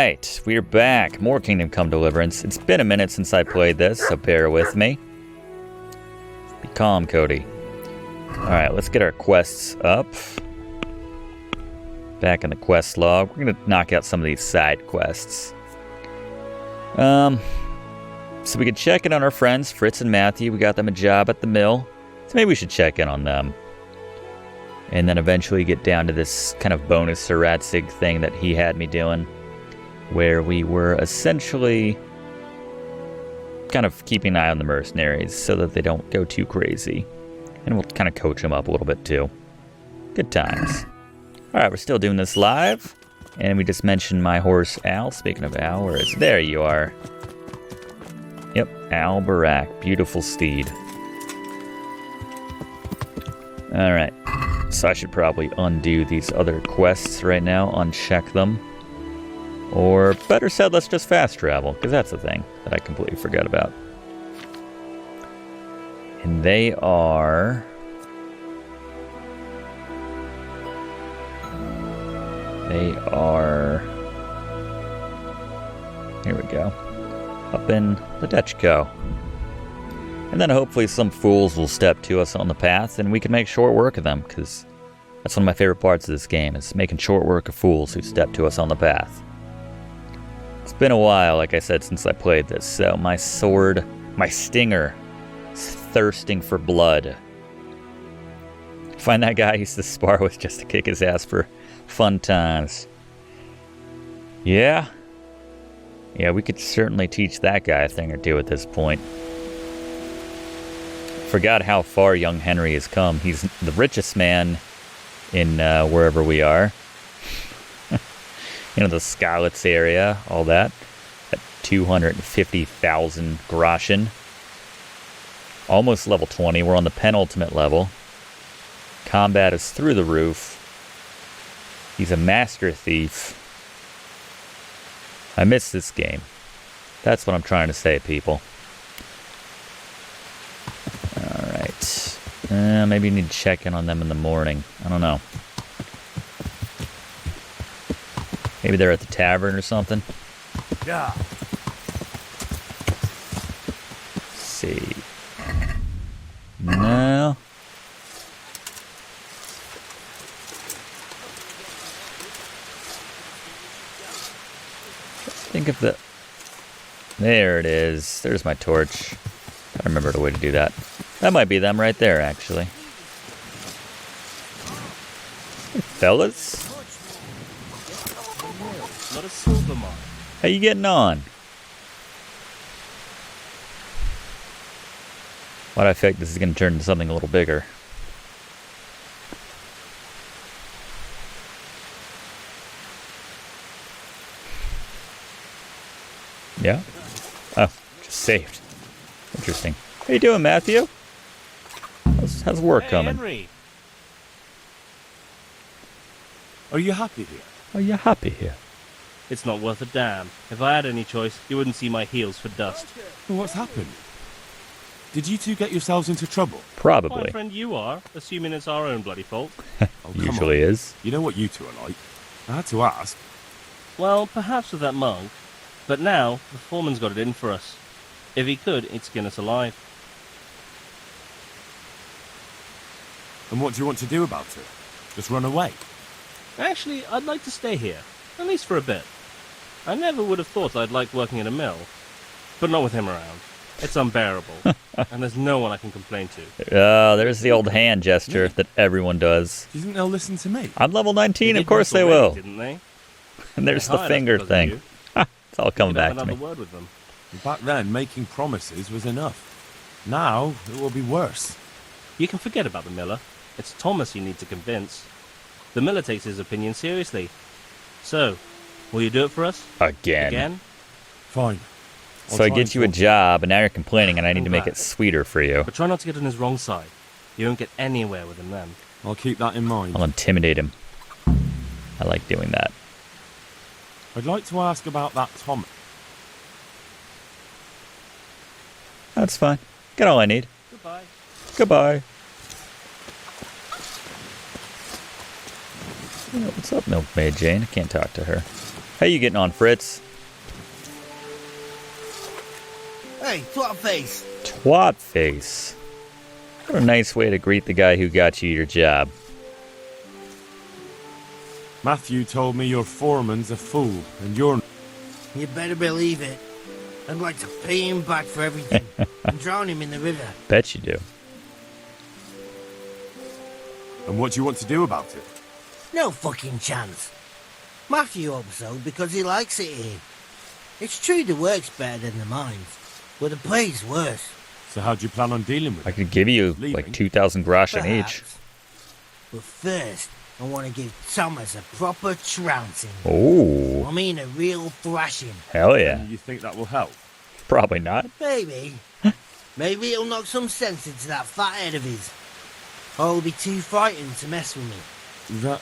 Alright, we're back. More Kingdom Come Deliverance. It's been a minute since I played this, so bear with me. Be calm, Cody. Alright, let's get our quests up. Back in the quest log. We're going to knock out some of these side quests. So we could check in on our friends, Fritz and Matthew. We got them a job at the mill. So maybe we should check in on them. And then eventually get down to this kind of bonus Saratsig thing that he had me doing, where we were essentially kind of keeping an eye on the mercenaries so that they don't go too crazy. And we'll kind of coach them up a little bit too. Good times. Alright, we're still doing this live. And we just mentioned my horse, Al. Speaking of Al, where is... There you are. Yep, Al Barak. Beautiful steed. Alright. So I should probably undo these other quests right now, uncheck them. Or better said, let's just fast travel, because that's the thing that I completely forgot about. And they are... Here we go. Up in the Dutchco. And then hopefully some fools will step to us on the path and we can make short work of them, because that's one of my favorite parts of this game, is making short work of fools who step to us on the path. It's been a while, like I said, since I played this, so my sword, my stinger, is thirsting for blood. Find that guy I used to spar with just to kick his ass for fun times. Yeah, we could certainly teach that guy a thing or two at this point. Forgot how far young Henry has come. He's the richest man in wherever we are. You know, the Skalitz area, all that. At 250,000 groschen. Almost level 20. We're on the penultimate level. Combat is through the roof. He's a master thief. I miss this game. That's what I'm trying to say, people. Maybe you need to check in on them in the morning. I don't know. Maybe they're at the tavern or something. Yeah. Let's see. No. Think of the... There it is. There's my torch. I remember the way to do that. That might be them right there, actually. Hey, fellas. Not a silver mine. How you getting on? Why do I feel like this is going to turn into something a little bigger? Yeah? Oh, just saved. Interesting. How you doing, Matthew? How's work coming? Henry. Are you happy here? Are you happy here? It's not worth a damn. If I had any choice, you wouldn't see my heels for dust. Well, what's happened? Did you two get yourselves into trouble? Probably. My friend, you are, assuming it's our own bloody fault. Oh, come Usually on. is. You know what you two are like. I had to ask. Well, perhaps with that monk. But now, the foreman's got it in for us. If he could, he'd skin us alive. And what do you want to do about it? Just run away? Actually, I'd like to stay here. At least for a bit. I never would have thought I'd like working in a mill. But not with him around. It's unbearable. And there's no one I can complain to. There's the old hand gesture that everyone does. Do you think they'll listen to me? I'm level 19, They of course did they already, will. Didn't they? And there's They the hired us finger because of thing. you. It's all coming You'd have back to me. another word with them. Back then, making promises was enough. Now, it will be worse. You can forget about the miller. It's Thomas you need to convince. The miller takes his opinion seriously. So, will you do it for us? Again? Fine. So I get you a job, and now you're complaining, and I need I'm to make glad. it sweeter for you. But try not to get on his wrong side. You won't get anywhere with him then. I'll keep that in mind. I'll intimidate him. I like doing that. I'd like to ask about that Thomas. That's fine. Got all I need. Goodbye. Goodbye. What's up, Milkmaid Jane? I can't talk to her. How you getting on, Fritz? Hey, twat face. Twat face. What a nice way to greet the guy who got you your job. Matthew told me your foreman's a fool, and you're... You better believe it. I'd like to pay him back for everything and drown him in the river. Bet you do. And what do you want to do about it? No fucking chance. Matthew hopes so because he likes it here. It's true the work's better than the mines, but the pay's worse. So how do you plan on dealing with I it? could give you Leaving? like 2,000 groschen each. Perhaps. But first, I want to give Thomas a proper trouncing. Oh, I mean a real thrashing. hell yeah. You think that will help? Probably not. Maybe. Maybe it'll knock some sense into that fat head of his. Or he'll be too frightened to mess with me. That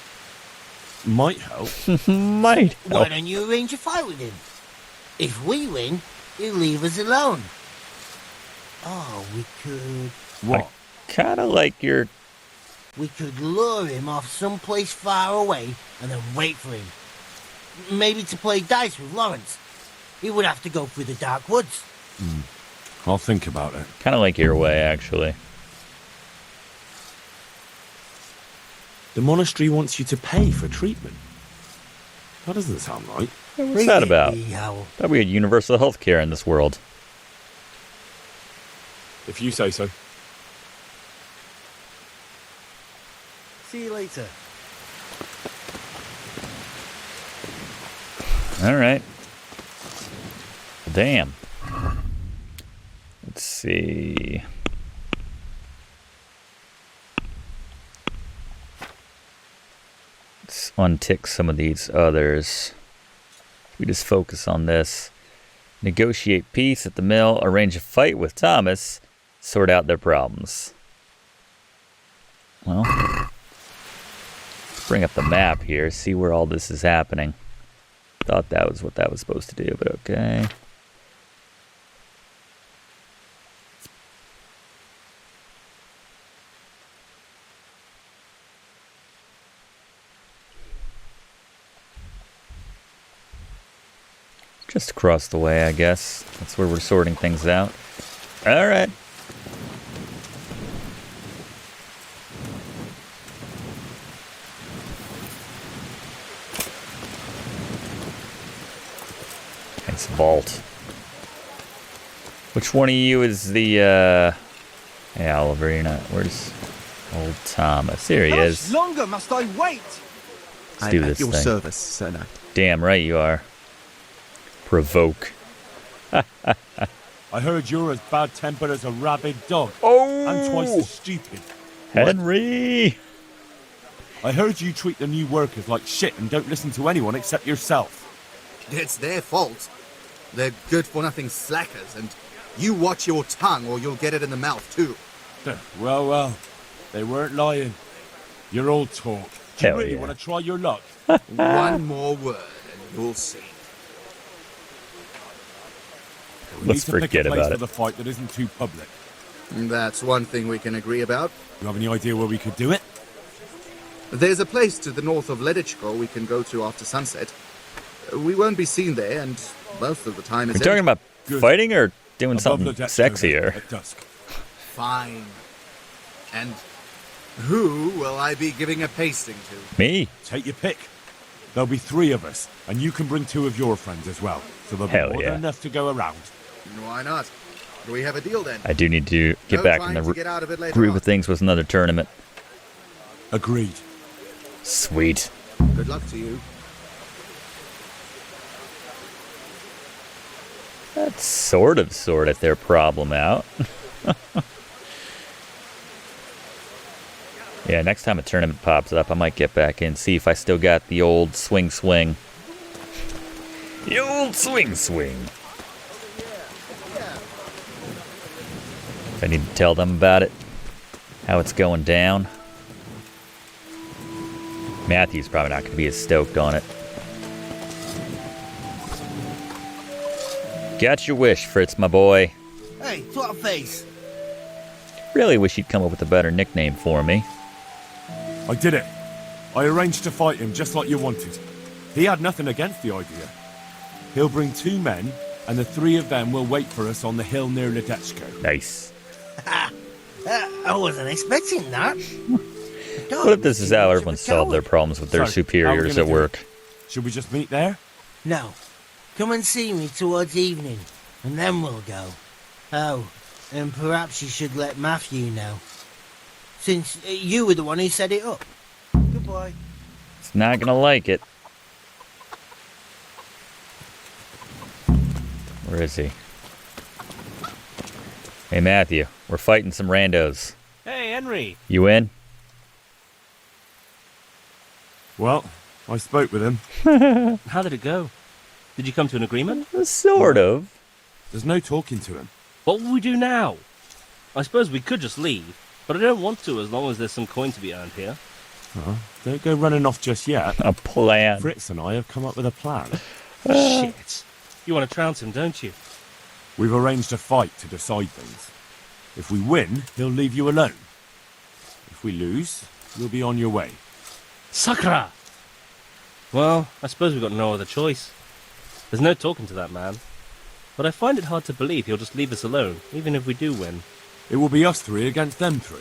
might help. Might Why help. don't you arrange a fight with him? If we win, he'll leave us alone. Oh, we could... What? Kind of like your... We could lure him off someplace far away and then wait for him. Maybe to play dice with Lawrence. He would have to go through the dark woods. I'll think about it. Kind of like your way, actually. The monastery wants you to pay for treatment. That doesn't sound right. What's that about? Really, Howell. Thought we had universal health care in this world. If you say so. See you later. Alright. Damn. Let's see. Let's untick some of these others. We just focus on this. Negotiate peace at the mill, arrange a fight with Thomas, sort out their problems. Well, let's bring up the map here, see where all this is happening. Thought that was what that was supposed to do, but okay. Just across the way, I guess. That's where we're sorting things out. All right. Nice vault. Which one of you is the, Hey, Oliver, you're not... Where's old Thomas? Here he is. Longer must I wait? Let's do this your thing. service, Sir Knight. Damn right you are. Provoke. I heard you're as bad-tempered as a rabid dog. Oh! And twice as stupid. Henry! I heard you treat the new workers like shit and don't listen to anyone except yourself. It's their fault. They're good-for-nothing slackers, and you watch your tongue or you'll get it in the mouth, too. Well, they weren't lying. You're all talk. Do you Hell really yeah. want to try your luck? One more word, and you'll see. We Let's need to pick forget a place about for it. the fight that isn't too public. That's one thing we can agree about. You have any idea where we could do it? There's a place to the north of Ledichko we can go to after sunset. We won't be seen there, and most of the time We're it's talking about Good. fighting or doing Above something the deck sexier? at dusk. fine. And who will I be giving a pasting to? Me? Take your pick. There'll be 3 of us, and you can bring 2 of your friends as well. So there'll Hell be more yeah. than enough to go around. Why not? Do we have a deal then? I do need to get No back trying in to the get out of it later groove on. of things with another tournament. Agreed. Sweet. Good luck to you. That's sorted their problem out. Yeah, next time a tournament pops up, I might get back in, see if I still got the old swing. The old swing. I need to tell them about it, how it's going down. Matthew's probably not going to be as stoked on it. Got your wish, Fritz, my boy. Hey, twat face. Really wish he'd come up with a better nickname for me. I did it. I arranged to fight him just like you wanted. He had nothing against the idea. He'll bring 2 men, and the 3 of them will wait for us on the hill near Ledechko. Nice. I wasn't expecting that. What if this is how everyone solved their problems with their So, superiors how at are we gonna work? Should we just meet there? No. Come and see me towards evening, and then we'll go. Oh, and perhaps you should let Matthew know. Since you were the one who set it up. Goodbye. It's not gonna like it. Where is he? Hey, Matthew. We're fighting some randos. Hey, Henry. You in? Well, I spoke with him. How did it go? Did you come to an agreement? Sort of. There's no talking to him. What will we do now? I suppose we could just leave, but I don't want to as long as there's some coin to be earned here. Don't go running off just yet. A plan. Fritz and I have come up with a plan. Shit. You want to trounce him, don't you? We've arranged a fight to decide things. If we win, he'll leave you alone. If we lose, you'll be on your way. Sakra! Well, I suppose we've got no other choice. There's no talking to that man. But I find it hard to believe he'll just leave us alone, even if we do win. It will be us 3 against them 3.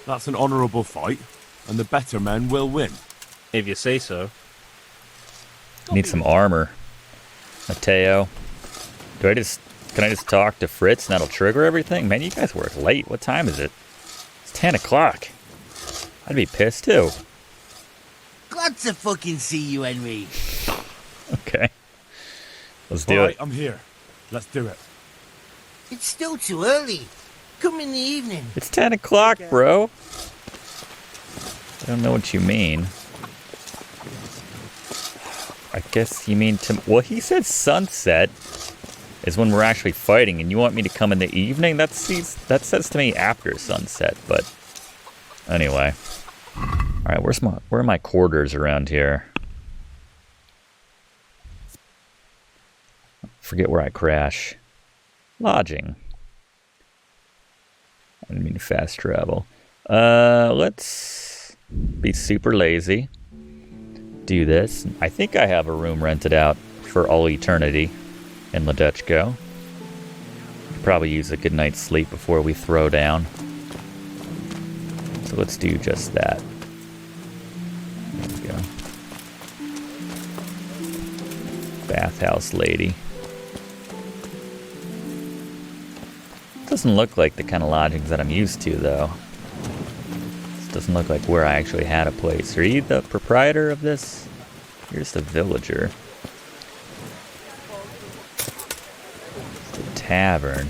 That's an honourable fight, and the better men will win. If you say so. Need some armor. Mateo. Can I just talk to Fritz and that'll trigger everything? Man, you guys work late. What time is it? It's 10 o'clock. I'd be pissed too. Glad to fucking see you, Henry. Okay. Let's do Alright, it. I'm here. Let's do it. It's still too early. Come in the evening. It's 10 o'clock, bro. I don't know what you mean. I guess you mean well, he said sunset is when we're actually fighting, and you want me to come in the evening? That says to me after sunset, but anyway. Alright, where are my quarters around here? Forget where I crash. Lodging. I didn't mean to fast travel. Let's be super lazy. Do this. I think I have a room rented out for all eternity in Ledechko. Could probably use a good night's sleep before we throw down. So let's do just that. There we go. Bathhouse lady. Doesn't look like the kind of lodgings that I'm used to, though. This doesn't look like where I actually had a place. Are you the proprietor of this? You're just a villager. It's the tavern.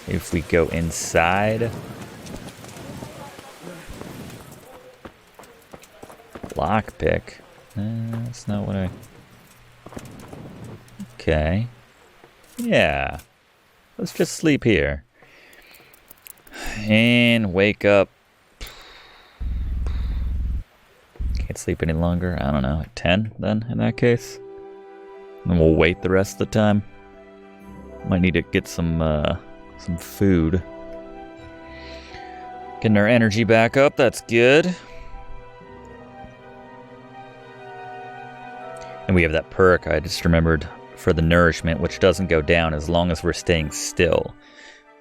If we go inside... Lockpick. That's not what I... Okay. Yeah. Let's just sleep here. And wake up. Can't sleep any longer. I don't know, like 10 then in that case. And we'll wait the rest of the time. Might need to get some food. Getting our energy back up, that's good. And we have that perk I just remembered for the nourishment, which doesn't go down as long as we're staying still,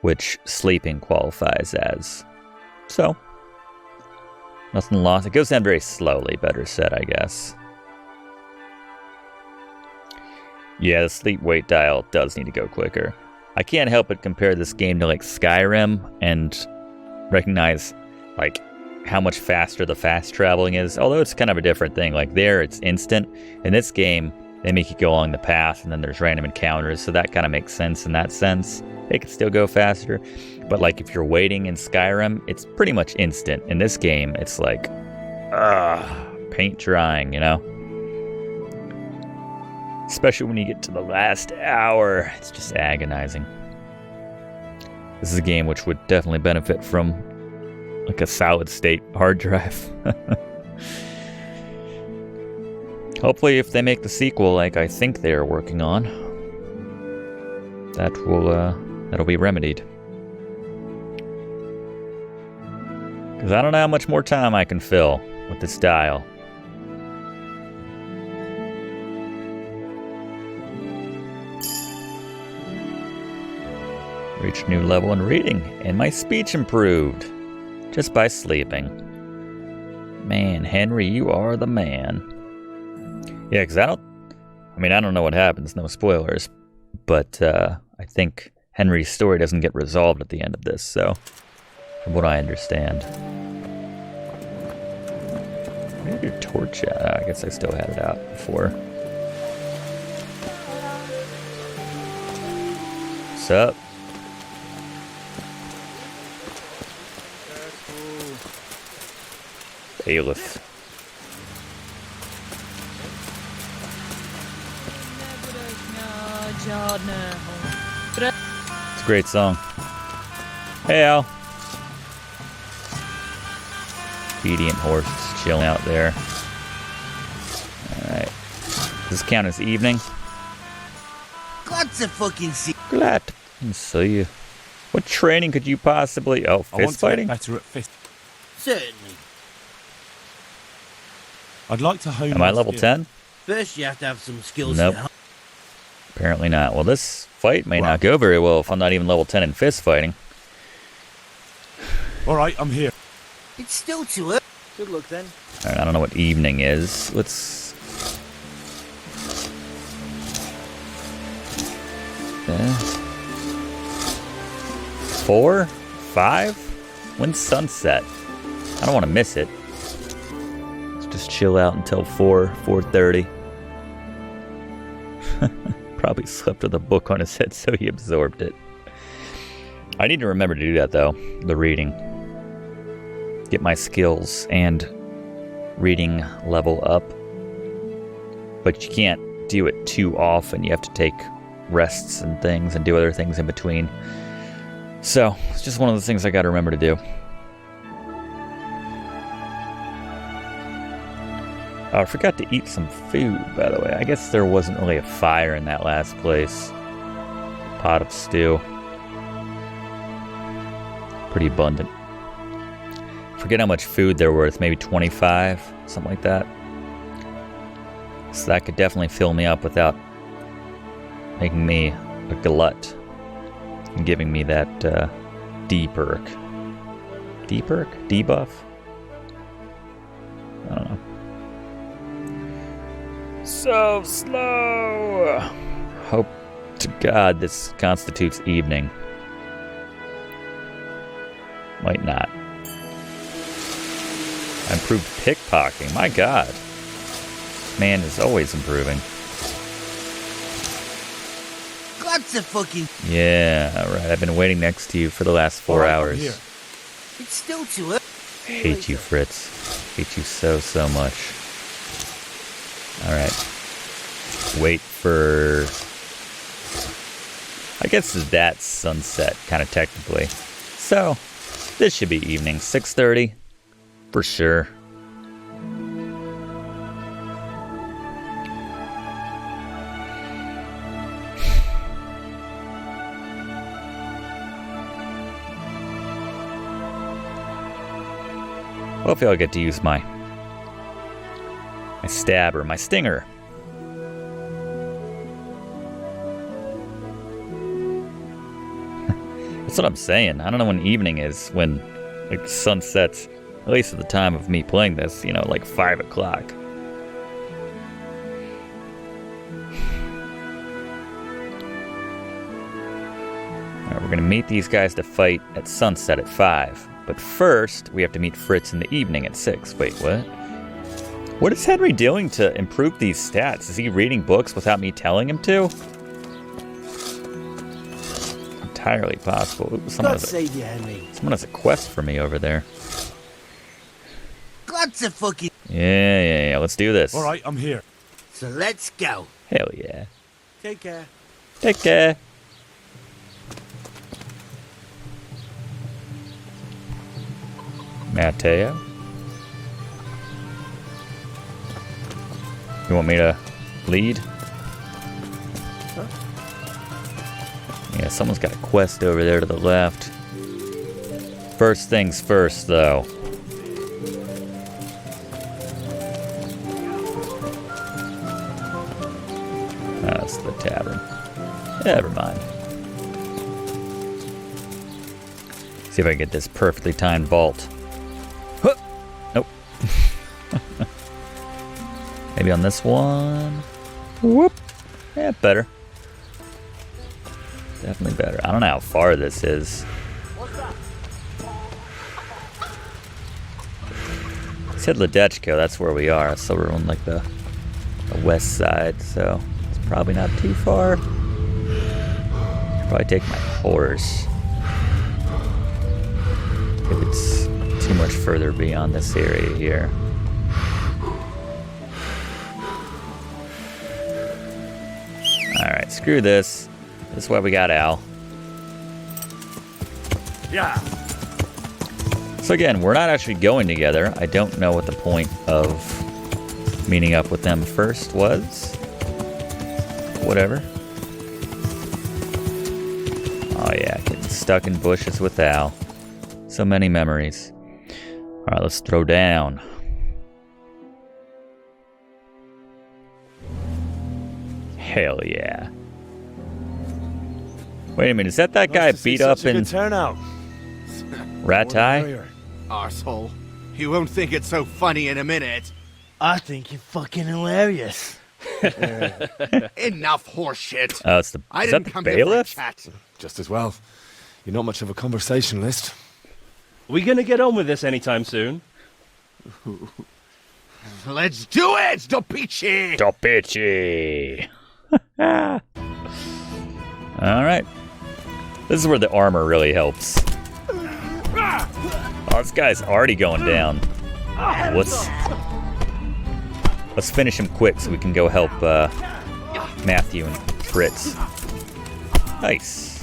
which sleeping qualifies as. So, nothing lost. It goes down very slowly, better said, I guess. Yeah, the sleep weight dial does need to go quicker. I can't help but compare this game to like Skyrim and recognize like how much faster the fast traveling is, although it's kind of a different thing. Like there, it's instant. In this game, they make you go along the path, and then there's random encounters, so that kind of makes sense in that sense. It can still go faster, but like if you're waiting in Skyrim, it's pretty much instant. In this game, it's like, paint drying, you know? Especially when you get to the last hour, it's just agonizing. This is a game which would definitely benefit from like a solid state hard drive. Hopefully if they make the sequel like I think they're working on, that'll be remedied. Because I don't know how much more time I can fill with this dial. Reached new level in reading, and my speech improved. Just by sleeping. Man, Henry, you are the man. Yeah, because I don't know what happens, no spoilers. But I think Henry's story doesn't get resolved at the end of this, so from what I understand. Where did your torch at? I guess I still had it out before. What's up? Bailiff. It's a great song. Hey, Al. Obedient horse just chilling out there. Alright. Does this count as evening? Glad to fucking see. Glad to see you. What training could you possibly... Oh, I want fist to get fighting? better at fist. Certainly. I'd like to hone Am I my level skill. 10? First, you have to have some skills. Nope. to- Apparently not. Well, this fight may not go very well if I'm not even level 10 in fist fighting. Alright, I'm here. It's still too early. Good luck then. Alright, I don't know what evening is. Let's... 4? 5? When's sunset? I don't want to miss it. Let's just chill out until 4:30. Probably slept with a book on his head, so he absorbed it. I need to remember to do that, though. The reading. Get my skills and reading level up. But you can't do it too often. You have to take rests and things and do other things in between. So, it's just one of the things I gotta remember to do. Oh, I forgot to eat some food, by the way. I guess there wasn't really a fire in that last place. Pot of stew. Pretty abundant. Forget how much food they're worth. Maybe 25, something like that. So that could definitely fill me up without making me a glut. And giving me that D-perk. D-perk? Debuff? I don't know. So slow! Hope to God this constitutes evening. Might not. I improved pickpocketing. My God. Man is always improving. Glad to fucking. Yeah, alright. I've been waiting next to you for the last 4 Alright, I'm hours. here. It's still too early. I hate you, Fritz. Hate you so, so much. Alright. Wait for... I guess that's sunset, kind of technically. So, this should be evening. 6:30. For sure. Hopefully I'll get to use my stabber, my stinger. That's what I'm saying. I don't know when evening is, when like the sun sets, at least at the time of me playing this, you know, like 5 o'clock. Alright, we're gonna meet these guys to fight at sunset at 5. But first, we have to meet Fritz in the evening at 6. Wait, what? What is Henry doing to improve these stats? Is he reading books without me telling him to? Entirely possible. Ooh, God save you, Henry. someone has a quest for me over there. Glad to fucking. Yeah. Let's do this. Alright, I'm here. So let's go. Hell yeah. Take care. Take care. Matteo? You want me to lead? Huh? Yeah, someone's got a quest over there to the left. First things first, though. That's the tavern. Never mind. See if I can get this perfectly timed vault. Huh! Nope. Maybe on this one. Whoop. Yeah, better. Definitely better. I don't know how far this is. It said Ledechko, that's where we are. So we're on like the west side, so it's probably not too far. Probably take my horse. If it's too much further beyond this area here. Alright, screw this. This is why we got Al. Yeah. So again, we're not actually going together. I don't know what the point of meeting up with them first was. Whatever. Oh yeah, getting stuck in bushes with Al. So many memories. Alright, let's throw down. Hell yeah. Wait a minute, is that guy beat up in turnout. Ratai? Arsehole. You won't think it's so funny in a minute. I think you're fucking hilarious. Enough horseshit. Oh, it's the I is that didn't the come here for a bailiff? chat. Just as well. You're not much of a conversationalist. We gonna get on with this anytime soon? Let's do it, Dopici! Dopici. Alright. This is where the armor really helps. Oh, this guy's already going down. Let's finish him quick so we can go help Matthew and Fritz. Nice.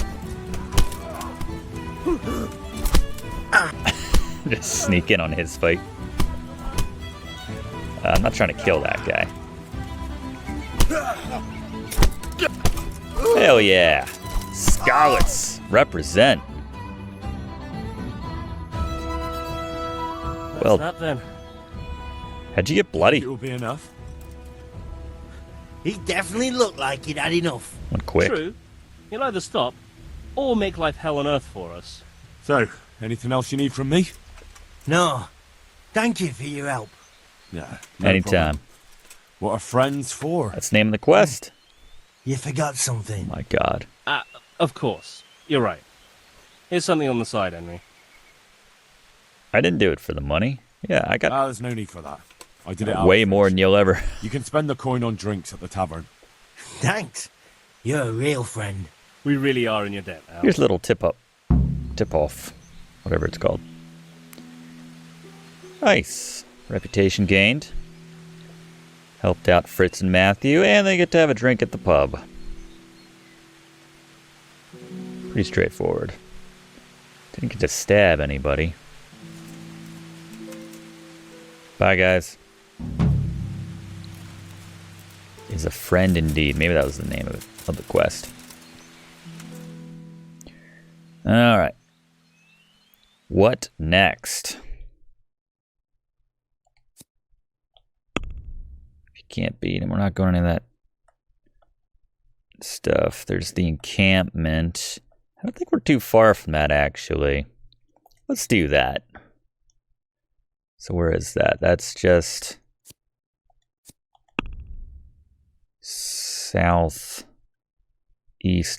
Just sneak in on his fight. I'm not trying to kill that guy. Hell yeah. Scarlets represent. Well, That's that then. how'd you get bloody? It will be enough. He definitely looked like he'd had enough. Went quick. True. He'll either stop or make life hell on earth for us. So, anything else you need from me? No. Thank you for your help. Yeah. Anytime. What are friends for? That's the name of the quest. You forgot something. My God. Of course. You're right. Here's something on the side, Henry. I didn't do it for the money. Yeah, I got There's no need for that. I did it way afterwards. more than you'll ever. You can spend the coin on drinks at the tavern. Thanks. You're a real friend. We really are in your debt, Al. Here's a little tip off, whatever it's called. Nice. Reputation gained. Helped out Fritz and Matthew, and they get to have a drink at the pub. Pretty straightforward. Didn't get to stab anybody. Bye, guys. Is a friend indeed. Maybe that was the name of the quest. Alright. What next? If you can't beat him, we're not going into that stuff. There's the encampment. I don't think we're too far from that, actually. Let's do that. So where is that? That's just southeast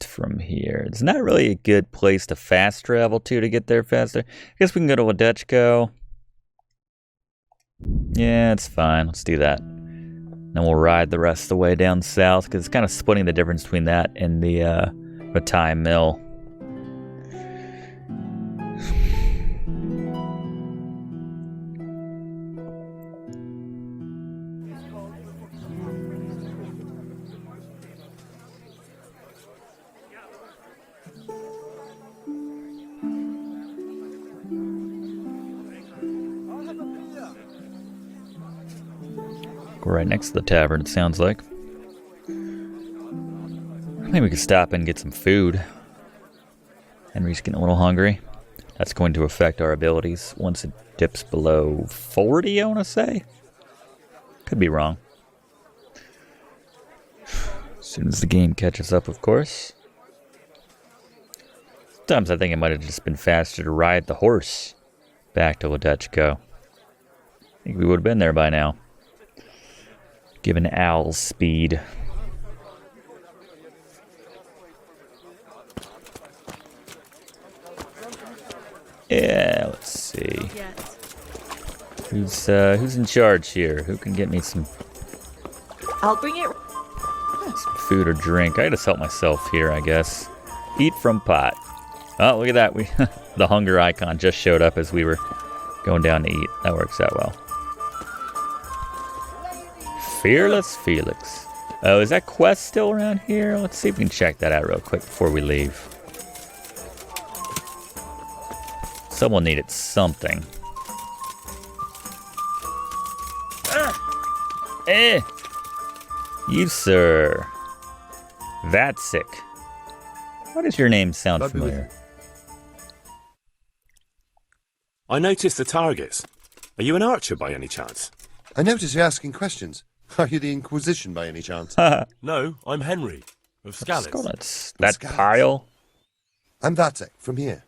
from here. It's not really a good place to fast travel to get there faster. I guess we can go to Ledechko. Yeah, it's fine. Let's do that. Then we'll ride the rest of the way down south, because it's kind of splitting the difference between that and the Ratai Mill. We're right next to the tavern, it sounds like. Maybe we could stop and get some food. Henry's getting a little hungry. That's going to affect our abilities once it dips below 40, I want to say. Could be wrong. As soon as the game catches up, of course. Sometimes I think it might have just been faster to ride the horse back to Ledechko. I think we would have been there by now. Given Owl's speed. Yeah, let's see. Who's in charge here? Who can get me some I'll bring it. food or drink? I just help myself here, I guess. Eat from pot. Oh, look at that. The hunger icon just showed up as we were going down to eat. That works out well. Fearless Felix. Oh, is that quest still around here? Let's see if we can check that out real quick before we leave. Someone needed something. You, sir. That's sick. Why does your name sound familiar? I noticed the targets. Are you an archer by any chance? I notice you're asking questions. Are you the Inquisition by any chance? No, I'm Henry of Scalise. That Scalise. pile. I'm Vatek from here.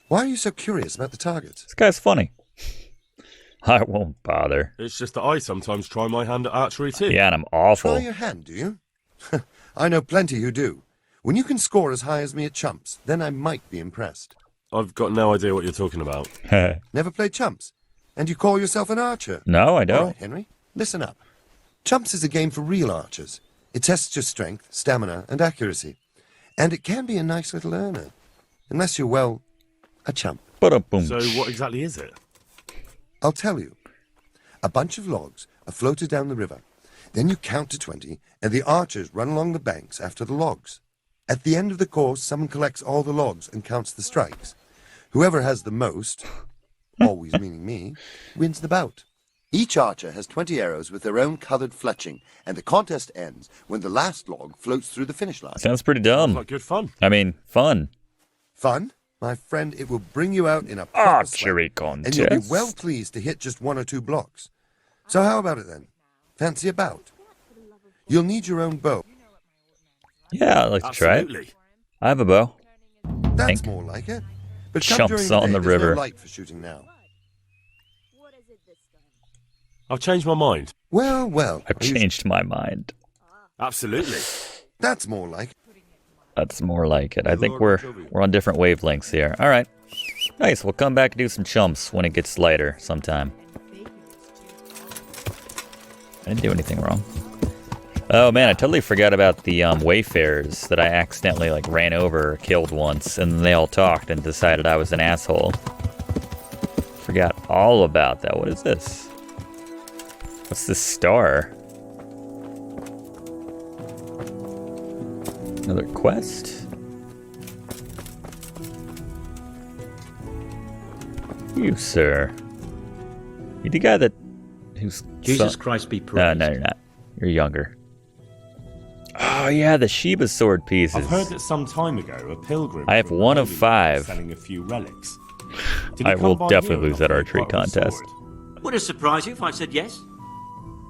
Why are you so curious about the targets? This guy's funny. I won't bother. It's just that I sometimes try my hand at archery too. Yeah, and I'm awful. Try your hand, do you? I know plenty who do. When you can score as high as me at chumps, then I might be impressed. I've got no idea what you're talking about. Never played chumps? And you call yourself an archer? No, I All don't. right, Henry, listen up. Chumps is a game for real archers. It tests your strength, stamina, and accuracy. And it can be a nice little earner. Unless you're, well, a chump. Ba-da-boom. So what exactly is it? I'll tell you. A bunch of logs are floated down the river. Then you count to 20, and the archers run along the banks after the logs. At the end of the course, someone collects all the logs and counts the strikes. Whoever has the most, always meaning me, wins the bout. Each archer has 20 arrows with their own coloured fletching, and the contest ends when the last log floats through the finish line. Sounds pretty dumb. Like good fun. I mean, fun. Fun? My friend, it will bring you out in a proper Archery sweat, contest. and you'll be well pleased to hit just 1 or 2 blocks. So how about it then? Fancy a bout? You'll need your own bow. Yeah, I'd like to try it. Absolutely. I have a bow. That's Think. more like it. But come Chumps during the on day, the there's no river. light for shooting now. I've changed my mind. Well, well. I've changed my mind. Absolutely. That's more like it. That's more like it. I think we're on different wavelengths here. All right. Nice. We'll come back and do some chumps when it gets lighter sometime. I didn't do anything wrong. Oh man, I totally forgot about the wayfarers that I accidentally ran over or killed once, and they all talked and decided I was an asshole. Forgot all about that. What is this? What's this star? Another quest? You, sir. You the guy who's... Jesus Christ be praised. No, you're not. You're younger. Oh, yeah, the Sheba sword pieces. I've heard that some time ago a pilgrim. I have from one of Holy Land 5. was selling a few relics. Did I he come will by definitely here lose that and offer archery me quite a contest. sword? Would it surprise you if I said yes?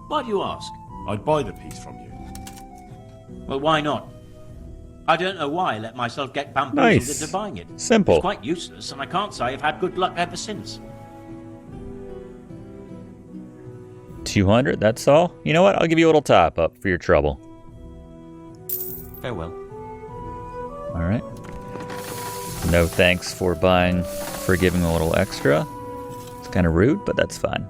Why do you ask? I'd buy the piece from you. Well, why not? I don't know why I let myself get bamboozled Nice. into buying it. Simple. It's quite useless, and I can't say I've had good luck ever since. 200, that's all? You know what? I'll give you a little top up for your trouble. Farewell. All right. No thanks for giving a little extra. It's kind of rude, but that's fine.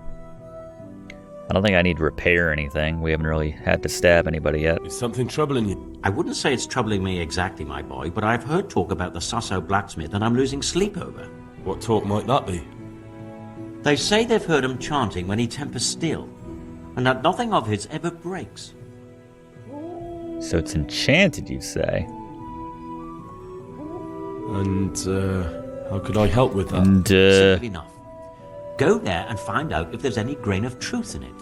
I don't think I need to repair anything. We haven't really had to stab anybody yet. Is something troubling you? I wouldn't say it's troubling me exactly, my boy, but I've heard talk about the Susso blacksmith and I'm losing sleep over. What talk might that be? They say they've heard him chanting when he tempers steel, and that nothing of his ever breaks. So it's enchanted, you say? And, how could I help with that? And, Simple enough. Go there and find out if there's any grain of truth in it.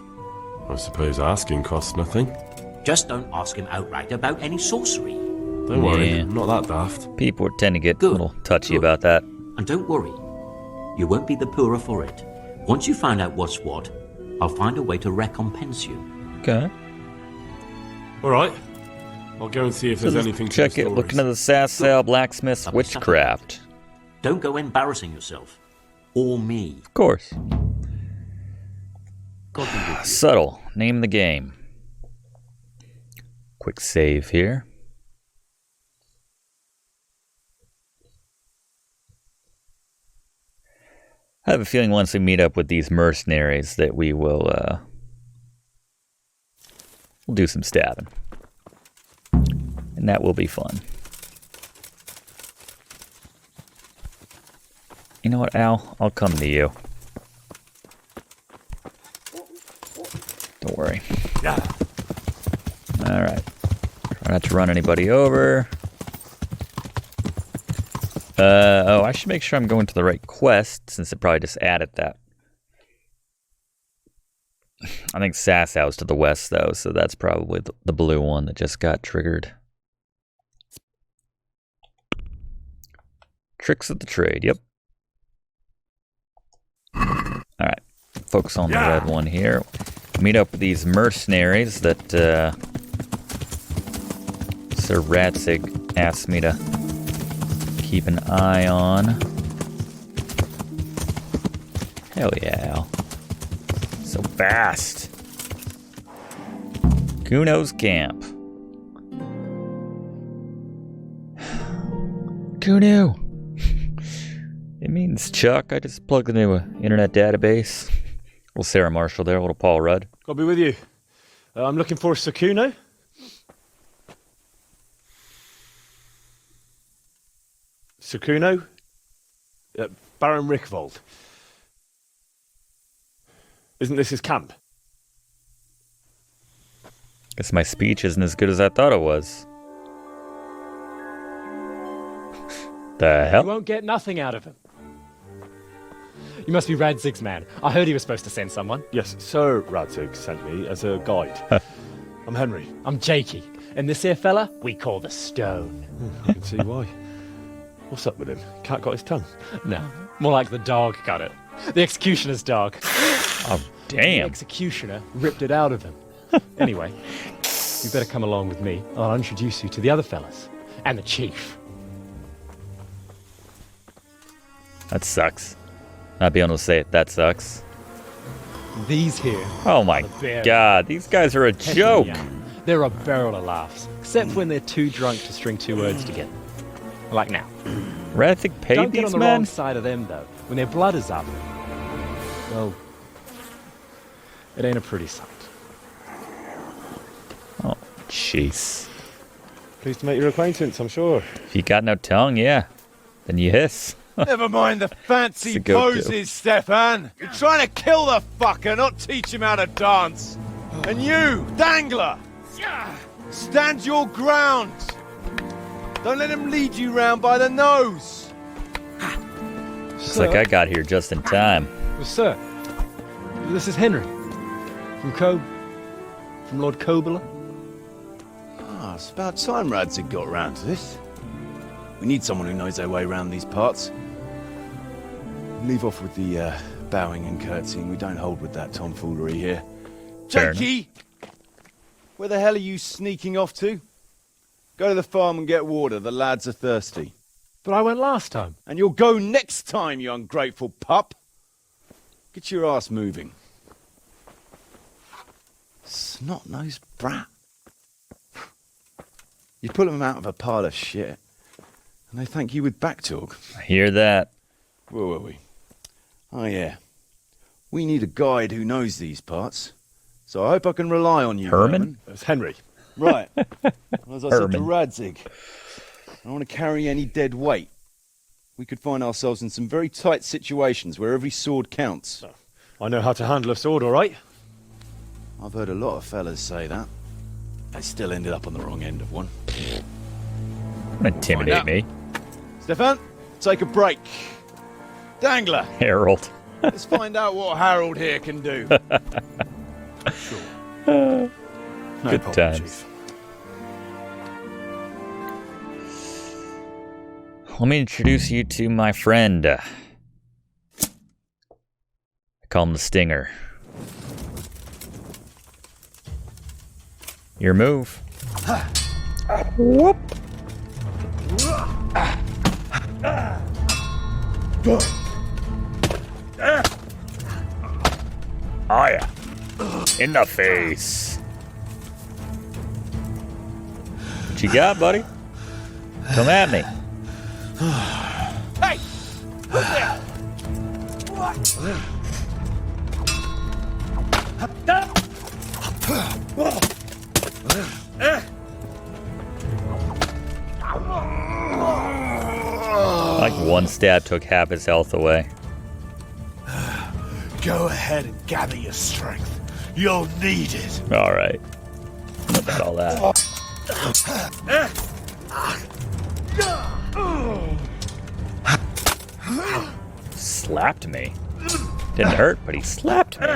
I suppose asking costs nothing. Just don't ask him outright about any sorcery. Don't worry, Yeah. I'm not that daft. people tend to get a Good, little touchy good. about that. And don't worry, you won't be the poorer for it. Once you find out what's what, I'll find a way to recompense you. Okay. Alright. I'll go and see if there's anything to Check the it. Look stories. into the Sassail blacksmith's I'll be witchcraft. Don't go embarrassing yourself. Or me. Of course. God be with you. Subtle. Name the game. Quick save here. I have a feeling once we meet up with these mercenaries that we will we'll do some stabbing. And that will be fun. You know what, Al? I'll come to you. Don't worry. Alright. Try not to run anybody over. Oh, I should make sure I'm going to the right quest, since it probably just added that. I think Sassau's to the west, though, so that's probably the blue one that just got triggered. Tricks of the trade, yep. Alright, focus on the red one here. Meet up with these mercenaries that Sir Ratzig asked me to keep an eye on. Hell yeah, Al. So fast. Kuno's camp. Kuno! It means Chuck. I just plugged into an internet database. Little Sarah Marshall there, little Paul Rudd. I'll be with you. I'm looking for Sir Kuno. Sir Kuno? Baron Rickvold. Isn't this his camp? Guess my speech isn't as good as I thought it was. The hell? You won't get nothing out of him. You must be Radzig's man. I heard he was supposed to send someone. Yes, Sir Radzig sent me as a guide. I'm Henry. I'm Jakey. And this here fella, we call the Stone. I can see why. What's up with him? Cat got his tongue? No, more like the dog got it. The executioner's dog. Oh, The damn. executioner ripped it out of him. Anyway, you better come along with me. I'll introduce you to the other fellas. And the chief. That sucks. Not being able to say it, that sucks. These here. Oh my Very god, these guys are a joke. They're a barrel of laughs. Except when they're too drunk to string two words together. Like now. Rathig paid Don't get these on the men? wrong side of them, though. When their blood is up, well, it ain't a pretty sight. Oh, jeez. Pleased to make your acquaintance, I'm sure. If you got no tongue, yeah. Then you hiss. Never mind the fancy It's a go-to. poses, Stefan. You're trying to kill the fucker, not teach him how to dance. And you, Dangler, stand your ground. Don't let him lead you round by the nose. Looks like I got here just in time. Well, sir, this is Henry. From Lord Kobler. Ah, it's about time Radzig got round to this. We need someone who knows their way around these parts. Leave off with the bowing and curtsying. We don't hold with that tomfoolery here. Fair Jakey! Where the hell are you sneaking off to? Go to the farm and get water. The lads are thirsty. But I went last time. And you'll go next time, you ungrateful pup. Get your ass moving. Snot-nosed brat. You put them out of a pile of shit, and they thank you with back talk. I hear that. Where were we? Oh, yeah. We need a guide who knows these parts. So I hope I can rely on you, Herman? It's Henry. Right. Well, as I said to Herman. Radzig, I don't want to carry any dead weight. We could find ourselves in some very tight situations where every sword counts. I know how to handle a sword, all right? I've heard a lot of fellas say that. They still ended up on the wrong end of one. Don't intimidate Find out. me. Stefan, take a break. Dangler, Harold. let's find out what Harold here can do. No Good problem, times. Chief. Let me introduce you to my friend. I call him the Stinger. Your move. Whoop. Oh yeah. In the face. What you got, buddy? Come at me. Hey! Look there! Like one stab took half his health away. Go ahead and gather your strength. You'll need it. All right. What about all that? Slapped me. Didn't hurt, but he slapped me.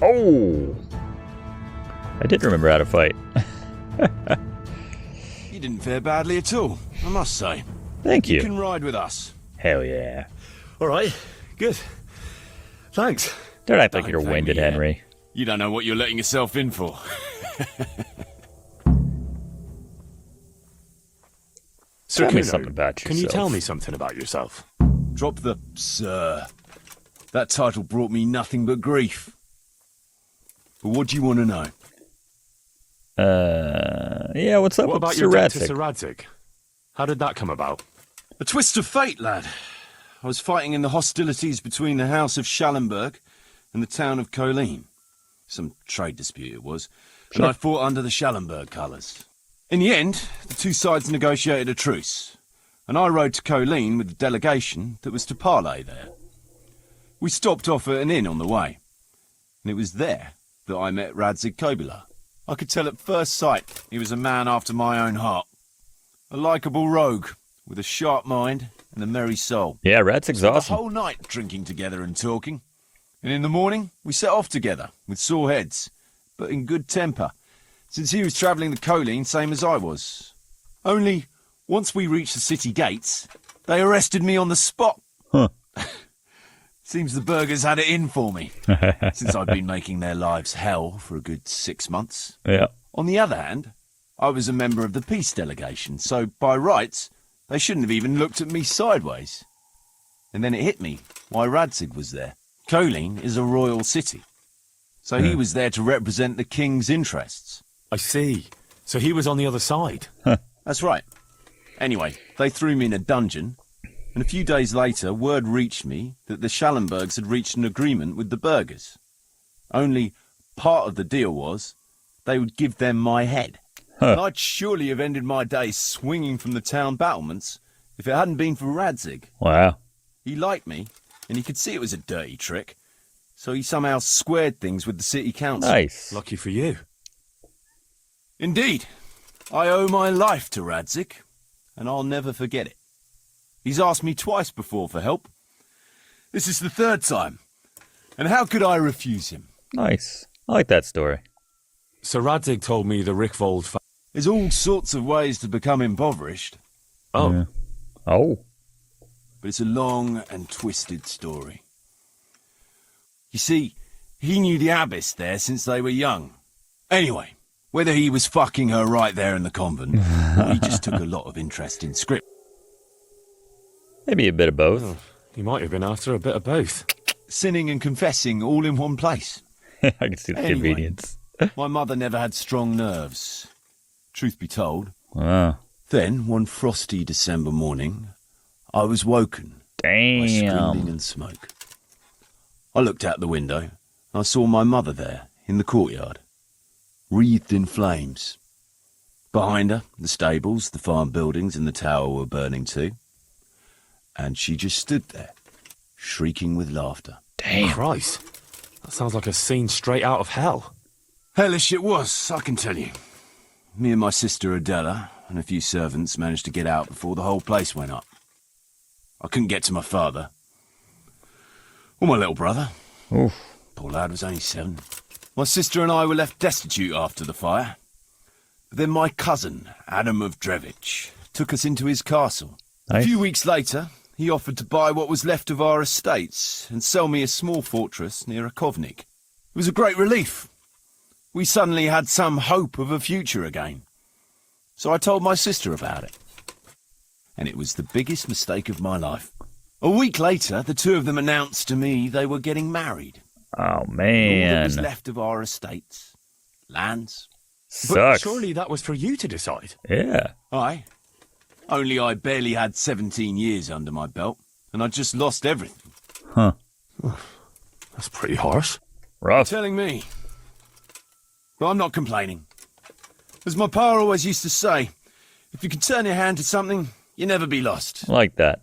Oh! I did remember how to fight. You didn't fare badly at all, I must say. Thank you. You can ride with us. Hell yeah. All right, good. Thanks. Don't act like you're winded, Henry. You don't know what you're letting yourself in for. So, Tell me Kuno, something about Can you yourself. tell me something about yourself? Drop the sir. That title brought me nothing but grief. But what do you want to know? Yeah, what's up What with about Sir your debt to Radzig? Sir Radzig? How did that come about? A twist of fate, lad. I was fighting in the hostilities between the House of Schallenberg and the town of Colleen. Some trade dispute it was. Sure. And I fought under the Schallenberg colours. In the end, the two sides negotiated a truce, and I rode to Colleen with the delegation that was to parley there. We stopped off at an inn on the way, and it was there that I met Radzig Kobyla. I could tell at first sight he was a man after my own heart. A likeable rogue, with a sharp mind and a merry soul. Yeah, Radzig's Spent awesome. the whole night drinking together and talking. And in the morning, we set off together, with sore heads, but in good temper, since he was travelling the Colleen same as I was. Only, once we reached the city gates, they arrested me on the spot. Huh. Seems the burgers had it in for me, since I'd been making their lives hell for a good 6 months. Yeah. On the other hand, I was a member of the peace delegation, so by rights, they shouldn't have even looked at me sideways. And then it hit me why Radzig was there. Colleen is a royal city, so he was there to represent the king's interests. I see. So he was on the other side. That's right. Anyway, they threw me in a dungeon, and a few days later word reached me that the Schallenbergs had reached an agreement with the burghers. Only part of the deal was they would give them my head. And I'd surely have ended my days swinging from the town battlements if it hadn't been for Radzig. Wow. He liked me, and he could see it was a dirty trick, so he somehow squared things with the city council. Nice. Lucky for you. Indeed. I owe my life to Radzig, and I'll never forget it. He's asked me twice before for help. This is the third time, and how could I refuse him? Nice. I like that story. So Radzig told me the Rickvold... There's all sorts of ways to become impoverished. Oh. Yeah. Oh. But it's a long and twisted story. You see, he knew the abbess there since they were young. Anyway, whether he was fucking her right there in the convent, or he just took a lot of interest in script. Maybe a bit of both. Oh, he might have been after a bit of both. Sinning and confessing all in one place. I can see the Anyway. convenience. My mother never had strong nerves, truth be told. Wow. Then, one frosty December morning, I was woken by screaming Damn. and smoke. I looked out the window, and I saw my mother there, in the courtyard, wreathed in flames. Behind her, the stables, the farm buildings, and the tower were burning too. And she just stood there, shrieking with laughter. Damn. Christ. That sounds like a scene straight out of hell. Hellish it was, I can tell you. Me and my sister Adela and a few servants managed to get out before the whole place went up. I couldn't get to my father. Or my little brother. Oof. Poor lad was only 7. My sister and I were left destitute after the fire. But then my cousin, Adam of Drevich, took us into his castle. Nice. A few weeks later, he offered to buy what was left of our estates and sell me a small fortress near a Kovnik. It was a great relief. we suddenly had some hope of a future again. So I told my sister about it. And it was the biggest mistake of my life. A week later, the two of them announced to me they were getting married. Oh, All that man. was left of our estates, lands. But Sucks. surely that was for you to decide. Yeah. Aye. Only I barely had 17 years under my belt, and I just lost everything. Huh. That's pretty harsh. Rough. Telling me. But I'm not complaining. As my pa always used to say, if you can turn your hand to something, you never be lost. I like that.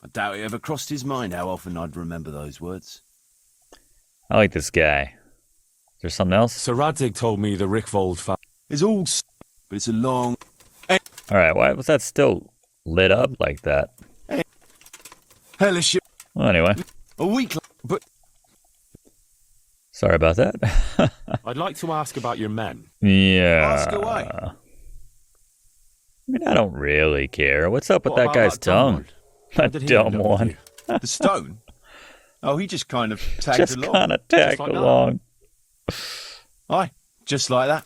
I doubt it ever crossed his mind how often I'd remember those words. I like this guy. Is there something else? Sir Radzig told me the Rickvold family. It's all but it's a long... Alright, why was that still lit up like that? hellish... Well, anyway. A week... But... Sorry about that. I'd like to ask about your men. Yeah. Ask away. I mean, I don't really care. What's up with What that about guy's that dumb tongue? one? That did he dumb end up with one. you? The stone? Oh, he just kind of tagged Just along. kind of tagged like that. along. Aye, just like that.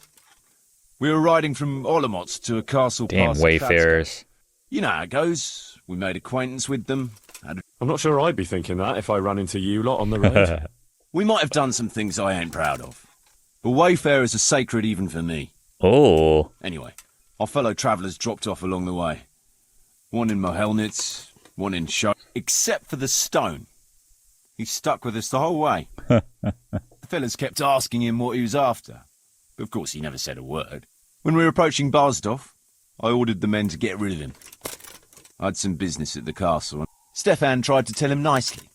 We were riding from Olomouc to a castle Damn past wayfarers. You know how it goes. We made acquaintance with them. I'm not sure I'd be thinking that if I ran into you lot on the road. We might have done some things I ain't proud of. But wayfarers are sacred even for me. Oh. Anyway, our fellow travellers dropped off along the way. One in Mohelnitz, one in Show. Except for the stone. He stuck with us the whole way. The fellas kept asking him what he was after. But of course he never said a word. When we were approaching Barsdorf, I ordered the men to get rid of him. I had some business at the castle, and Stefan tried to tell him nicely.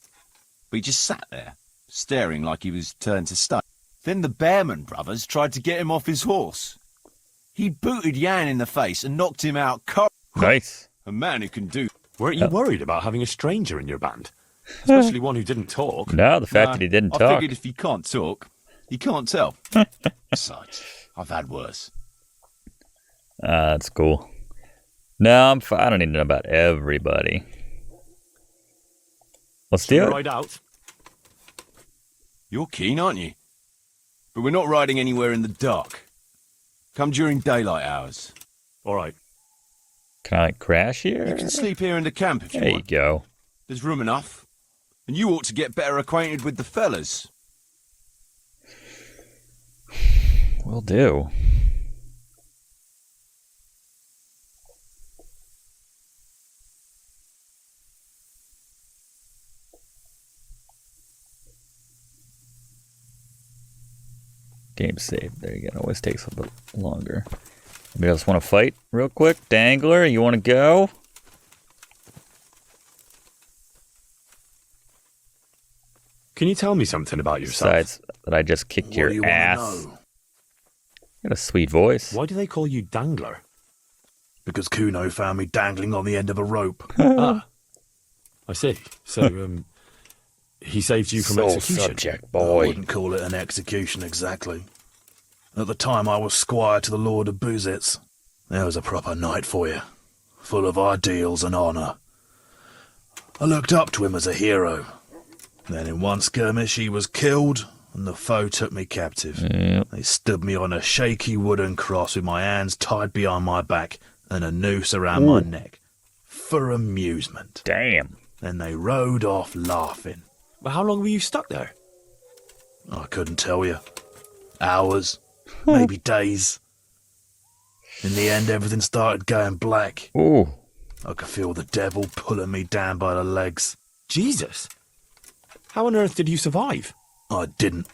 But he just sat there, staring like he was turned to stone. Then the Bearman brothers tried to get him off his horse. He booted Jan in the face and knocked him out cold. Nice. A man who can do... Weren't you worried about having a stranger in your band? Especially one who didn't talk. No, the fact that he didn't I talk. figured if he can't talk, he can't tell. Besides, I've had worse. That's cool. No, I don't need to know about everybody. Let's do it. Ride out. You're keen, aren't you? But we're not riding anywhere in the dark. Come during daylight hours. All right. Can I like crash here? You can sleep here in the camp if you There you want. go. There's room enough. And you ought to get better acquainted with the fellas. Will do. Game save. There you go. It always takes a bit longer. Anybody else want to fight real quick? Dangler, you want to go? Can you tell me something about yourself? Besides that I just kicked your ass. You got a sweet voice. Why do they call you Dangler? Because Kuno found me dangling on the end of a rope. Ah, I see. So, he saved you from Soul execution. subject, I boy. wouldn't call it an execution exactly. At the time I was squire to the Lord of Buzitz. There was a proper knight for you, full of ideals and honour. I looked up to him as a hero. Then in one skirmish he was killed, and the foe took me captive. Yep. They stood me on a shaky wooden cross with my hands tied behind my back and a noose around my neck. For amusement. Damn. Then they rode off laughing. But how long were you stuck there? I couldn't tell you. Hours, maybe days. In the end, everything started going black. Ooh. I could feel the devil pulling me down by the legs. Jesus. How on earth did you survive? I didn't.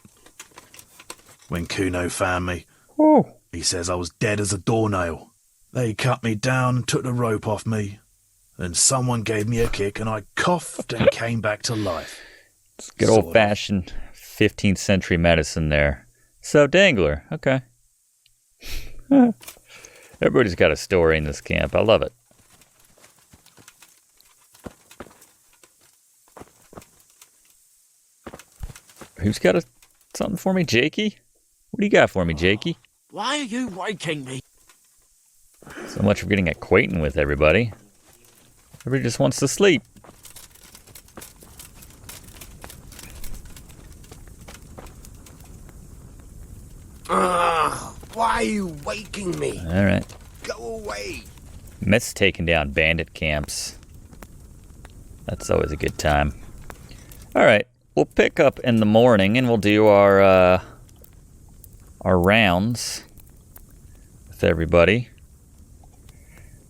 When Kuno found me, Ooh. he says I was dead as a doornail. They cut me down and took the rope off me. Then someone gave me a kick and I coughed and came back to life. It's good old-fashioned 15th century medicine there. So, Dangler. Okay. Everybody's got a story in this camp. I love it. Who's got something for me? Jakey? What do you got for me, Jakey? Why are you waking me? So much for getting acquainted with everybody. Everybody just wants to sleep. Why are you waking me? All right. Go away. Miss taking down bandit camps. That's always a good time. All right, we'll pick up in the morning and we'll do our rounds with everybody.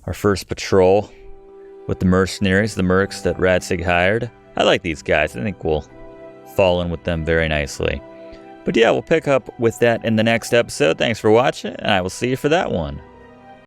Our first patrol with the mercenaries, the mercs that Radzig hired. I like these guys. I think we'll fall in with them very nicely. But yeah, we'll pick up with that in the next episode. Thanks for watching, and I will see you for that one.